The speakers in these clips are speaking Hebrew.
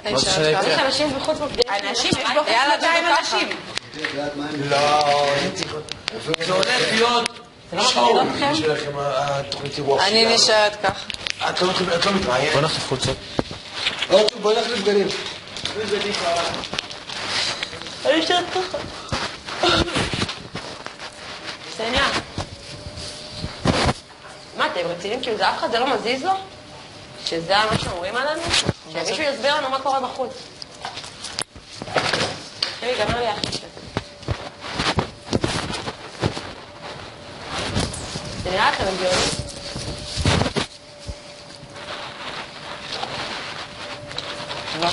יש אנשים בחוץ מפגיעים. אנשים, יש בחוץ 200 אנשים. לא, זה הולך להיות שואו שלכם, התוכנית אירוח שלה. אני נשארת כך. את לא מתראיינת. בוא נחליף חולצות. בוא נחליף בגדים. אני נשארת ככה. סניה. מה, אתם רציניים? כאילו זה אף אחד, זה לא מזיז לו? שזה מה שאומרים עלינו? שמישהו יסביר לנו מה קורה בחוץ. תראי, גמר לי אחי שזה. זה נראה לכם הגיוני? לא.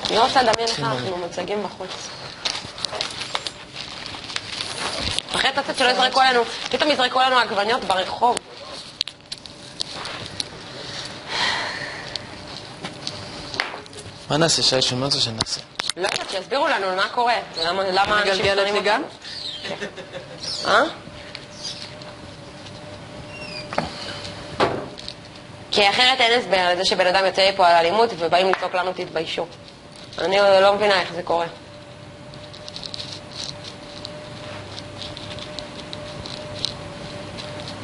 אני לא רוצה לדמיין איך אנחנו מוצגים בחוץ. אחרי תצאת שלא יזרקו עלינו, פתאום יזרקו עלינו עגבניות ברחוב. מה נעשה, שי? שמה זה שנעשה? לא יודעת, שיסבירו לנו מה קורה. למה אנשים שונאים אותנו? כי אחרת אין הסבר לזה שבן אדם יוצא לי פה על אלימות ובאים לצעוק לנו תתביישו. אני לא מבינה איך זה קורה.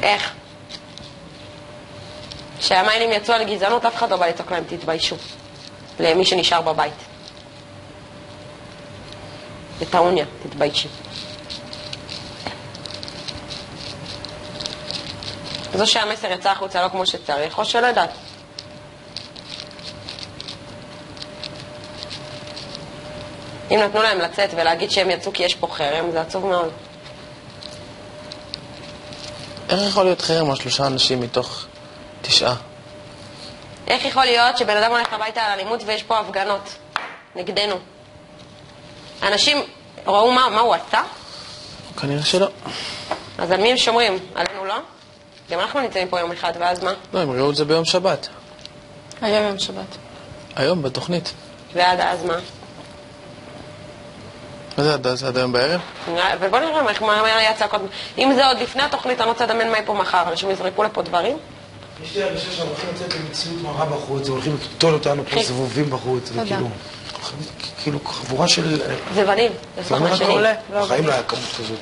איך? שהמיינים יצאו על גזענות, אף אחד לא בא לצעוק להם תתביישו. למי שנשאר בבית. בטעוניה, תתביישי. זו שהמסר יצא החוצה לא כמו שצריך, או שלא יודעת. אם נתנו להם לצאת ולהגיד שהם יצאו כי יש פה חרם, זה עצוב מאוד. איך יכול להיות חרם על 3 אנשים מתוך 9? איך יכול להיות שבן אדם הולך הביתה על אלימות ויש פה הפגנות נגדנו? אנשים ראו מה הוא עשה? כנראה שלא. אז על מי הם שומרים? עלינו לא? גם אנחנו נמצאים פה יום אחד, ואז מה? לא, הם ראו את זה ביום שבת. היום יום שבת. היום, בתוכנית. ועד אז מה? מה זה עד אז? עד היום בערב? ובוא נראה מה היה צעקות. אם זה עוד לפני התוכנית, אני רוצה לדמיין מה יהיה פה מחר. אנשים יזרקו לפה דברים? יש לי הרגשה שהם הולכים לצאת במציאות מראה בחוץ, הם הולכים לקטול אותנו פה זבובים בחוץ, וכאילו חבורה של... זה בנים, זה סוף השני. בחיים לא היה כמות כזאת.